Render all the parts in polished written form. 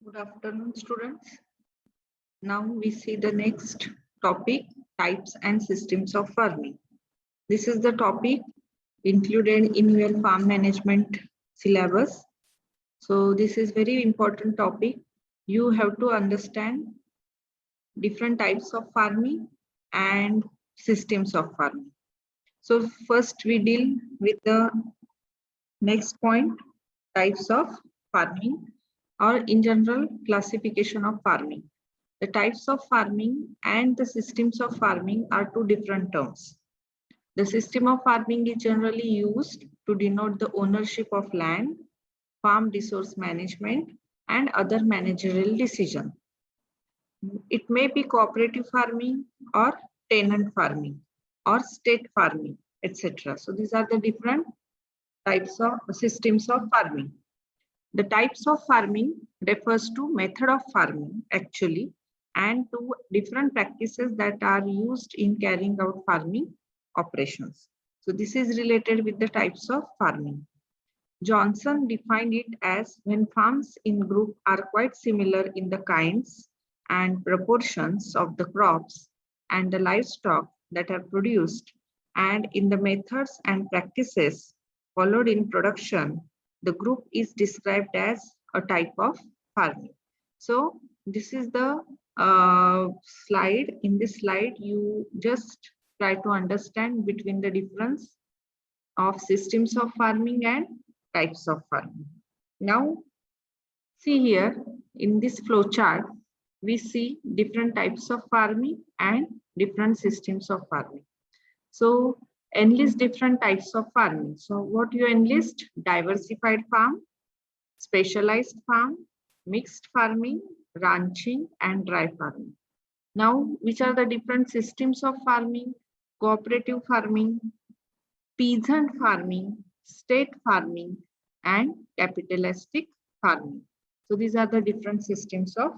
Good afternoon, students. Now we see the next topic, types and systems of farming. This is the topic included in your farm management syllabus. So this is very important topic. You have to understand different types of farming and systems of farming. So first we deal with the next point, types of farming, or in general classification of farming. The types of farming and the systems of farming are two different terms. The system of farming is generally used to denote the ownership of land, farm resource management, and other managerial decisions. It may be cooperative farming or tenant farming or state farming, etc. So these are the different types of systems of farming. The types of farming refers to method of farming actually, and to different practices that are used in carrying out farming operations. So this is related with the types of farming. Johnson defined it as when farms in group are quite similar in the kinds and proportions of the crops and the livestock that are produced, and in the methods and practices followed in production, the group is described as a type of farming. So this is the slide. In this slide, you just try to understand between the difference of systems of farming and types of farming. Now, see here in this flow chart, we see different types of farming and different systems of farming. So enlist different types of farming. So what you enlist? Diversified farm, specialized farm, mixed farming, ranching, and dry farming. Now, which are the different systems of farming? Cooperative farming, peasant farming, state farming, and capitalistic farming. So these are the different systems of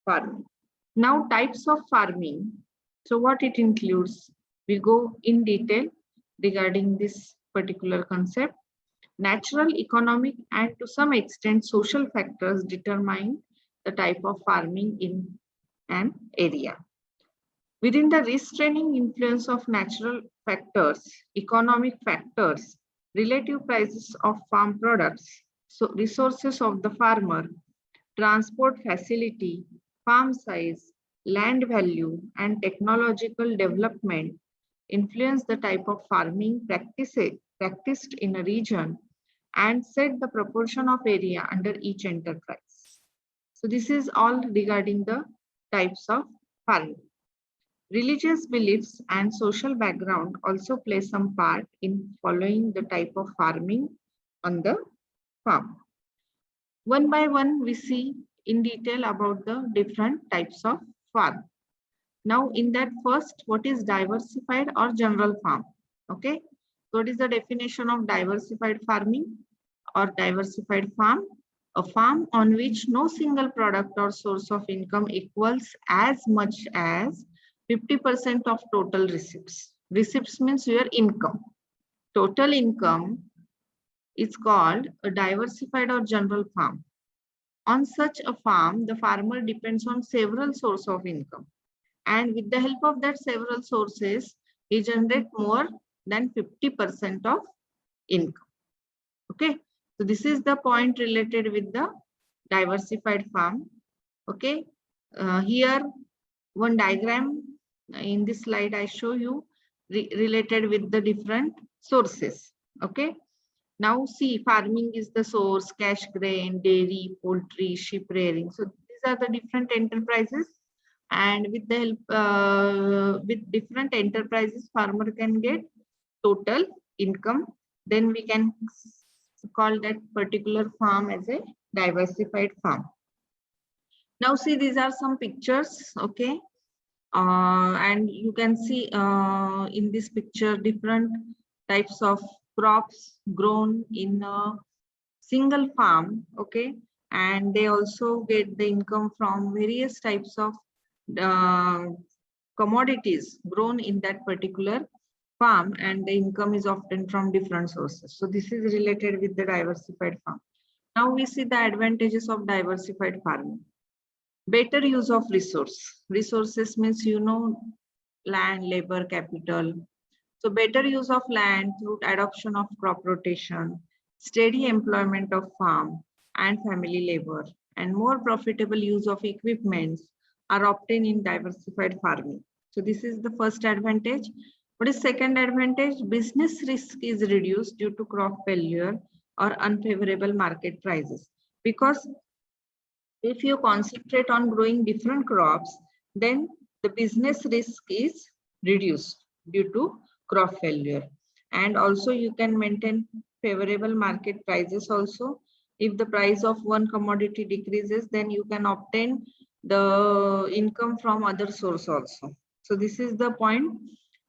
farming. Now, types of farming. So what it includes? We go in detail regarding this particular concept. Natural, economic, and to some extent social factors determine the type of farming in an area. Within the restraining influence of natural factors, economic factors, relative prices of farm products, so resources of the farmer, transport facility, farm size, land value, and technological development influence the type of farming practiced in a region and set the proportion of area under each enterprise. So this is all regarding the types of farming. Religious beliefs and social background also play some part in following the type of farming on the farm. One by one, we see in detail about the different types of farm. Now, in that first, what is diversified or general farm? Okay, so what is the definition of diversified farming or diversified farm? A farm on which no single product or source of income equals as much as 50% of total receipts. Receipts means your income. Total income is called a diversified or general farm. On such a farm, the farmer depends on several sources of income. And with the help of that several sources, he generates more than 50% of income. Okay, so this is the point related with the diversified farm. Okay, here one diagram in this slide I show you related with the different sources. Okay, now see, farming is the source, cash grain, dairy, poultry, sheep rearing. So these are the different enterprises, and with the help with different enterprises, farmer can get total income. Then we can call that particular farm as a diversified farm. Now see, these are some pictures. Okay, and you can see in this picture different types of crops grown in a single farm. Okay, and they also get the income from various types of commodities grown in that particular farm, and the income is often from different sources. So this is related with the diversified farm. Now we see the advantages of diversified farming. Better use of resources means land, labor, capital. So better use of land through adoption of crop rotation, steady employment of farm and family labor, and more profitable use of equipments are obtained in diversified farming. So this is the first advantage. What is second advantage? Business risk is reduced due to crop failure or unfavorable market prices. Because if you concentrate on growing different crops, then the business risk is reduced due to crop failure. And also you can maintain favorable market prices also. If the price of one commodity decreases, then you can obtain the income from other source also. So this is the point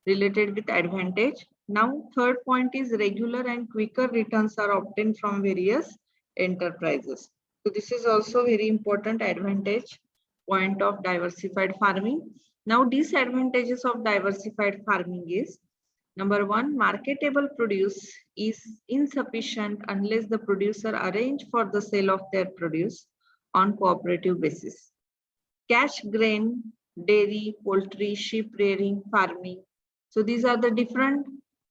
related with advantage. Now, third point is regular and quicker returns are obtained from various enterprises. So this is also very important advantage point of diversified farming. Now, disadvantages of diversified farming is number one, marketable produce is insufficient unless the producer arrange for the sale of their produce on cooperative basis. Cash grain, dairy, poultry, sheep rearing, farming. So these are the different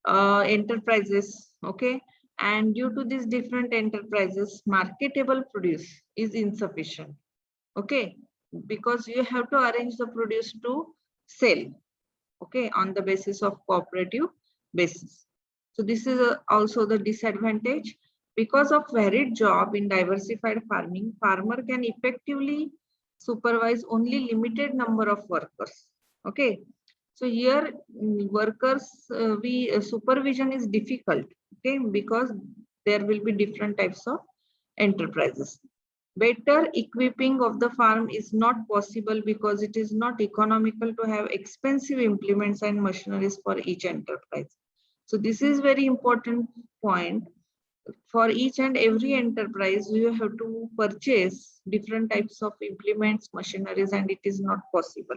enterprises, okay? And due to these different enterprises, marketable produce is insufficient, okay? Because you have to arrange the produce to sell, okay, on the basis of cooperative basis. So this is also the disadvantage. Because of varied job in diversified farming, farmer can effectively supervise only limited number of workers, okay. So here workers supervision is difficult, okay, because there will be different types of enterprises. Better equipping of the farm is not possible because it is not economical to have expensive implements and machineries for each enterprise. So this is very important point. For each and every enterprise, you have to purchase different types of implements, machineries, and it is not possible.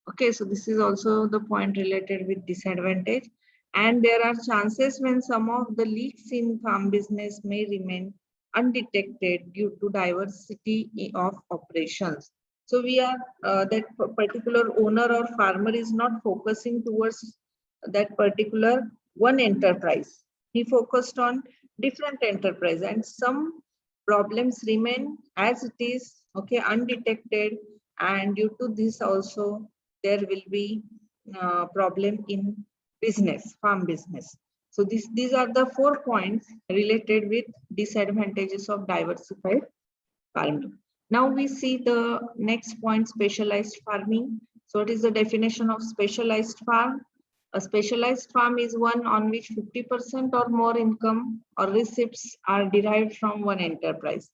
Okay, so this is also the point related with disadvantage. And there are chances when some of the leaks in farm business may remain undetected due to diversity of operations. So we are that particular owner or farmer is not focusing towards that particular one enterprise. He focused on different enterprise and some problems remain as it is, okay, undetected, and due to this also there will be problem in business, farm business. So these are the 4 points related with disadvantages of diversified farming. Now we see the next point, specialized farming. So what is the definition of specialized farm? A specialized farm is one on which 50% or more income or receipts are derived from one enterprise.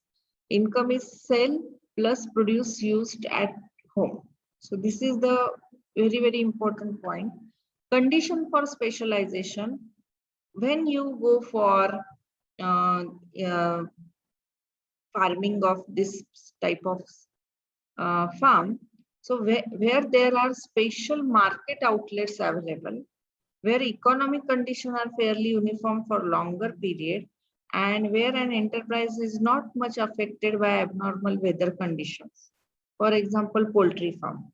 Income is sale plus produce used at home. So this is the very, very important point. Condition for specialization. When you go for farming of this type of farm, so where there are special market outlets available, where economic conditions are fairly uniform for longer period, and where an enterprise is not much affected by abnormal weather conditions. For example, poultry farm.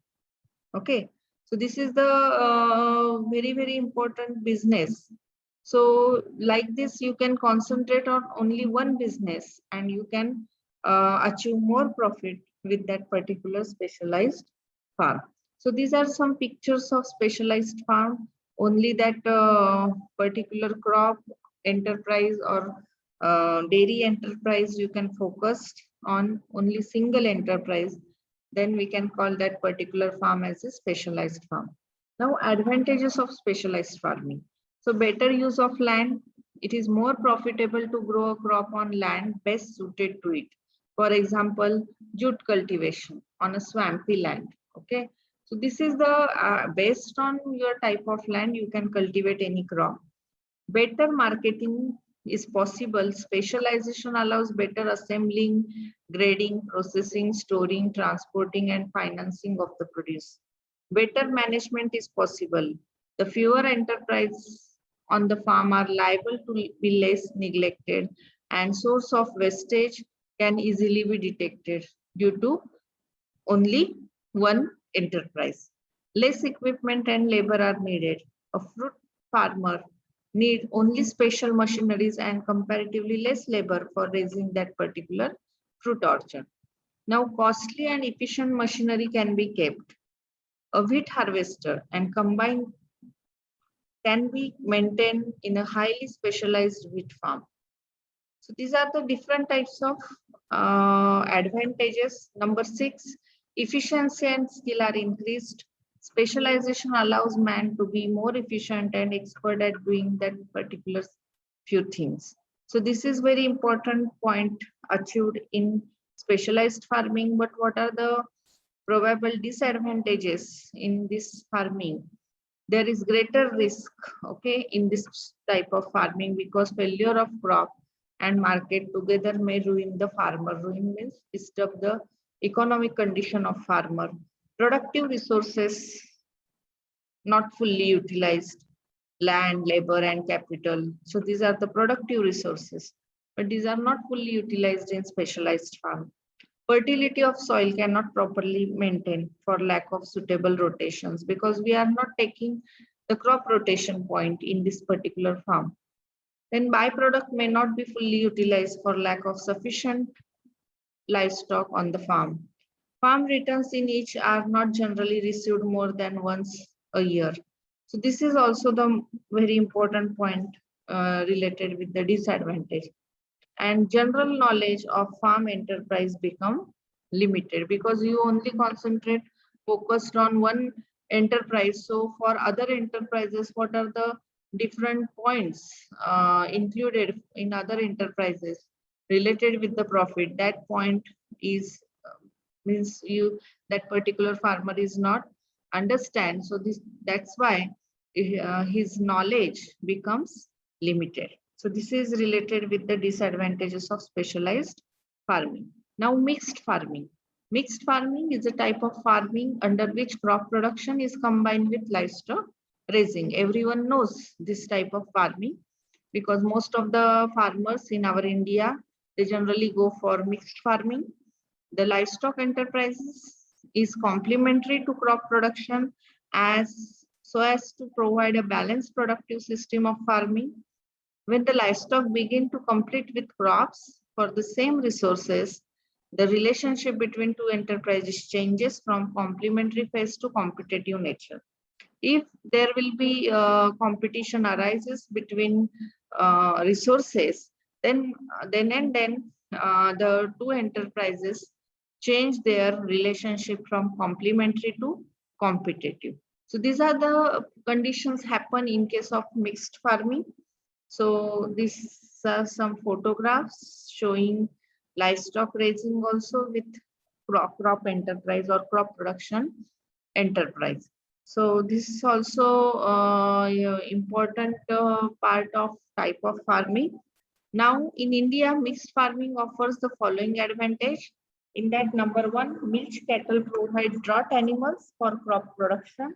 Okay, so this is the very, very important business. So like this, you can concentrate on only one business and you can achieve more profit with that particular specialized farm. So these are some pictures of specialized farm. Only that particular crop enterprise or dairy enterprise you can focus on only single enterprise, then we can call that particular farm as a specialized farm. Now, advantages of specialized farming. So better use of land. It is more profitable to grow a crop on land best suited to it. For example, jute cultivation on a swampy land. Okay. So this is the based on your type of land, you can cultivate any crop. Better marketing is possible. Specialization allows better assembling, grading, processing, storing, transporting, and financing of the produce. Better management is possible. The fewer enterprises on the farm are liable to be less neglected, and source of wastage can easily be detected due to only one enterprise. Less equipment and labor are needed. A fruit farmer need only special machineries and comparatively less labor for raising that particular fruit orchard. Now, costly and efficient machinery can be kept. A wheat harvester and combine can be maintained in a highly specialized wheat farm. So these are the different types of advantages. Number 6, efficiency and skill are increased. Specialization allows man to be more efficient and expert at doing that particular few things. So this is very important point achieved in specialized farming. But what are the probable disadvantages in this farming? There is greater risk, okay, in this type of farming because failure of crop and market together may ruin the farmer. Ruin means disturb the economic condition of farmer. Productive resources not fully utilized, land, labor, and capital. So these are the productive resources, but these are not fully utilized in specialized farm. Fertility of soil cannot properly maintain for lack of suitable rotations because we are not taking the crop rotation point in this particular farm. Then byproduct may not be fully utilized for lack of sufficient livestock on the farm. Farm returns in each are not generally received more than once a year. So this is also the very important point related with the disadvantage. And general knowledge of farm enterprise become limited because you only concentrate focused on one enterprise. So for other enterprises, what are the different points included in other enterprises related with the profit? That point is means you that particular farmer is not understand. So that's why his knowledge becomes limited. So this is related with the disadvantages of specialized farming. Now mixed farming. Mixed farming is a type of farming under which crop production is combined with livestock raising. Everyone knows this type of farming because most of the farmers in our India, they generally go for mixed farming. The livestock enterprises is complementary to crop production as to provide a balanced productive system of farming. When the livestock begin to compete with crops for the same resources, the relationship between two enterprises changes from complementary phase to competitive nature. If there will be competition arises between resources, then the two enterprises change their relationship from complementary to competitive. So these are the conditions happen in case of mixed farming. So these are some photographs showing livestock raising also with crop enterprise or crop production enterprise. So this is also important part of type of farming. Now in India, mixed farming offers the following advantage. In that, number 1, milch cattle provide draught animals for crop production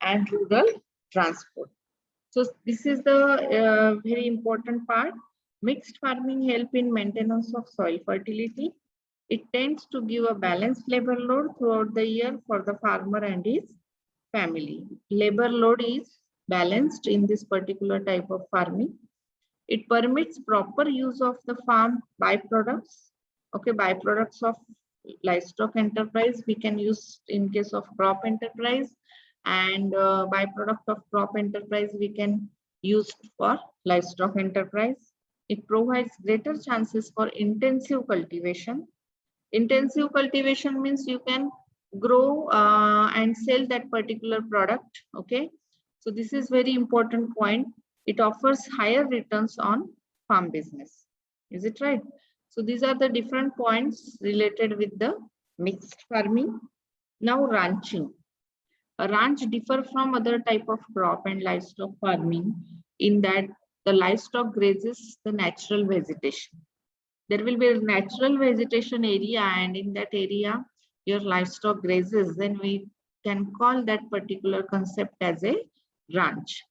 and rural transport. So this is the very important part. Mixed farming help in maintenance of soil fertility. It tends to give a balanced labor load throughout the year for the farmer and his family. Labor load is balanced in this particular type of farming. It permits proper use of the farm byproducts. Okay, byproducts of livestock enterprise we can use in case of crop enterprise, and byproduct of crop enterprise we can use for livestock enterprise. It provides greater chances for intensive cultivation. Intensive cultivation means you can grow and sell that particular product. Okay, so this is very important point. It offers higher returns on farm business. Is it right? So these are the different points related with the mixed farming. Now ranching. A ranch differ from other type of crop and livestock farming in that the livestock grazes the natural vegetation. There will be a natural vegetation area, and in that area your livestock grazes, then we can call that particular concept as a ranch.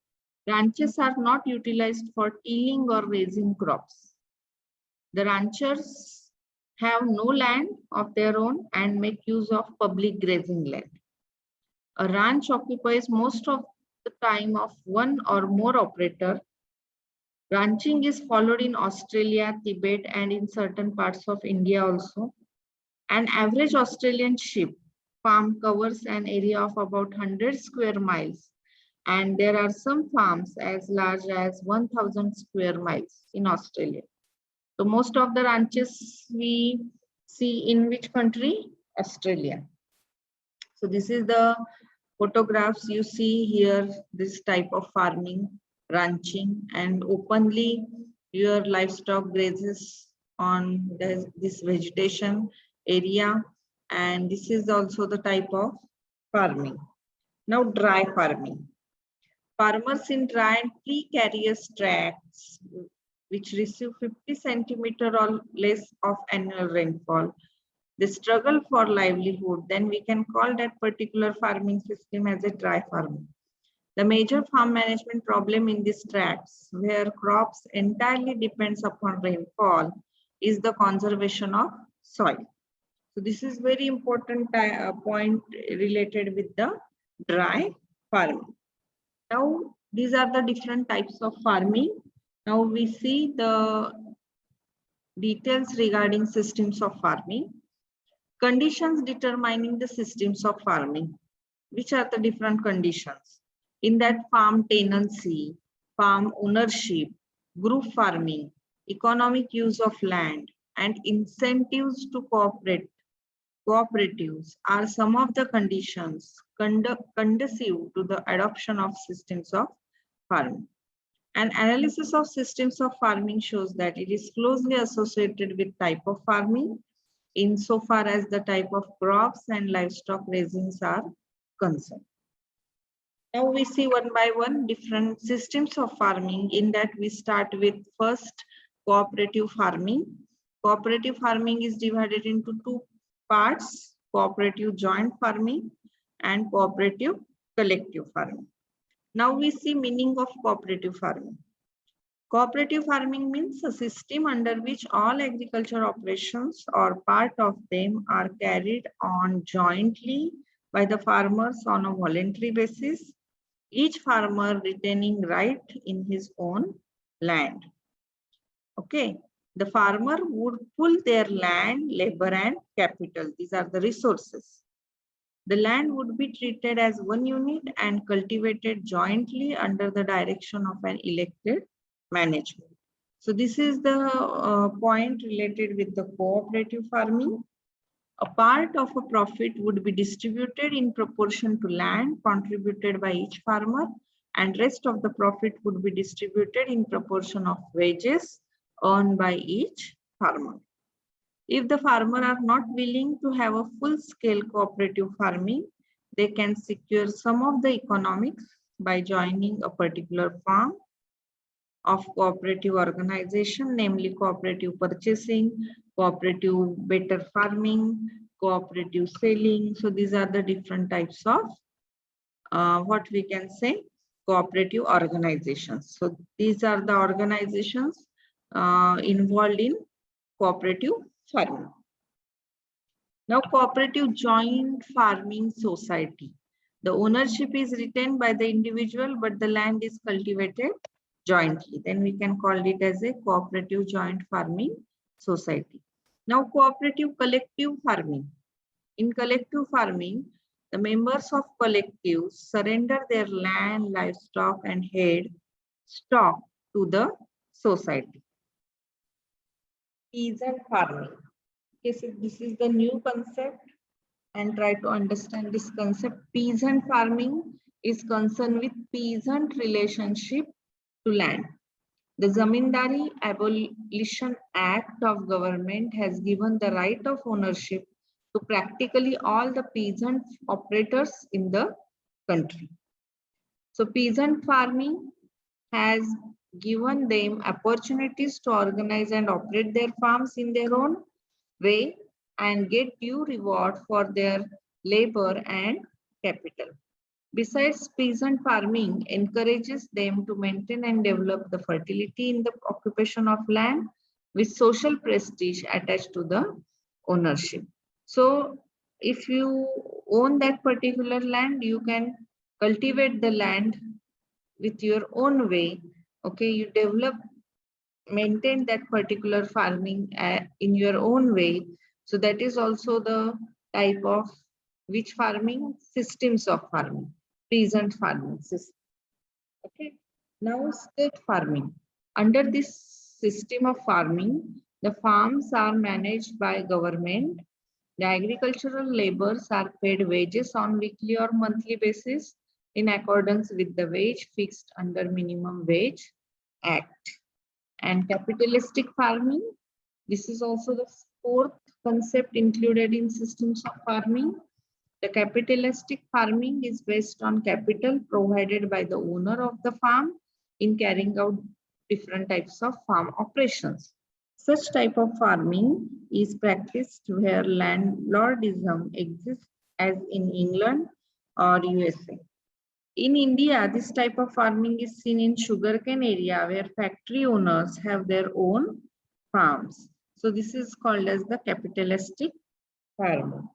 Ranches are not utilized for tilling or raising crops. The ranchers have no land of their own and make use of public grazing land. A ranch occupies most of the time of one or more operator. Ranching is followed in Australia, Tibet, and in certain parts of India also. An average Australian sheep farm covers an area of about 100 square miles, and there are some farms as large as 1,000 square miles in Australia. So most of the ranches we see in which country? Australia. So this is the photographs you see here, this type of farming, ranching, and openly your livestock grazes on this vegetation area. And this is also the type of farming. Now dry farming. Farmers in dry and precarious tracts which receive 50 centimeter or less of annual rainfall, they struggle for livelihood, then we can call that particular farming system as a dry farming. The major farm management problem in these tracts, where crops entirely depends upon rainfall, is the conservation of soil. So this is very important point related with the dry farming. Now, these are the different types of farming. Now we see the details regarding systems of farming. Conditions determining the systems of farming. Which are the different conditions? In that, farm tenancy, farm ownership, group farming, economic use of land, and incentives to cooperatives are some of the conditions conducive to the adoption of systems of farming. An analysis of systems of farming shows that it is closely associated with type of farming, insofar as the type of crops and livestock raisings are concerned. Now we see one by one different systems of farming. In that, we start with first cooperative farming. Cooperative farming is divided into two parts: cooperative joint farming and cooperative collective farming. Now we see meaning of cooperative farming. Cooperative farming means a system under which all agriculture operations or part of them are carried on jointly by the farmers on a voluntary basis, each farmer retaining right in his own land. Okay, the farmer would pool their land, labor, and capital. These are the resources. The land would be treated as one unit and cultivated jointly under the direction of an elected management. So this is the point related with the cooperative farming. A part of a profit would be distributed in proportion to land contributed by each farmer, and rest of the profit would be distributed in proportion of wages earned by each farmer. If the farmer are not willing to have a full-scale cooperative farming, they can secure some of the economics by joining a particular farm of cooperative organization, namely cooperative purchasing, cooperative better farming, cooperative selling. So these are the different types of what we can say cooperative organizations. So these are the organizations involved in cooperative farming. Now, cooperative joint farming society. The ownership is retained by the individual, but the land is cultivated jointly. Then we can call it as a cooperative joint farming society. Now, cooperative collective farming. In collective farming, the members of collectives surrender their land, livestock, and head stock to the society. Peasant farming. Okay, so this is the new concept, and try to understand this concept. Peasant farming is concerned with peasant relationship to land. The Zamindari Abolition Act of government has given the right of ownership to practically all the peasant operators in the country. So peasant farming has given them opportunities to organize and operate their farms in their own way and get due reward for their labor and capital. Besides, peasant farming encourages them to maintain and develop the fertility in the occupation of land with social prestige attached to the ownership. So if you own that particular land, you can cultivate the land with your own way. Okay, you develop, maintain that particular farming in your own way. So that is also the type of which farming, systems of farming, peasant farming system. Okay, now state farming. Under this system of farming, the farms are managed by government. The agricultural laborers are paid wages on weekly or monthly basis in accordance with the wage fixed under Minimum Wage Act. And capitalistic farming, this is also the fourth concept included in systems of farming. The capitalistic farming is based on capital provided by the owner of the farm in carrying out different types of farm operations. Such type of farming is practiced where landlordism exists, as in England or USA. In India, this type of farming is seen in sugarcane area where factory owners have their own farms. So this is called as the capitalistic farming.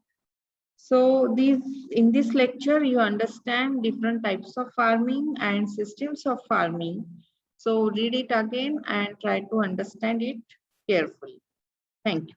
So in this lecture, you understand different types of farming and systems of farming. So read it again and try to understand it carefully. Thank you.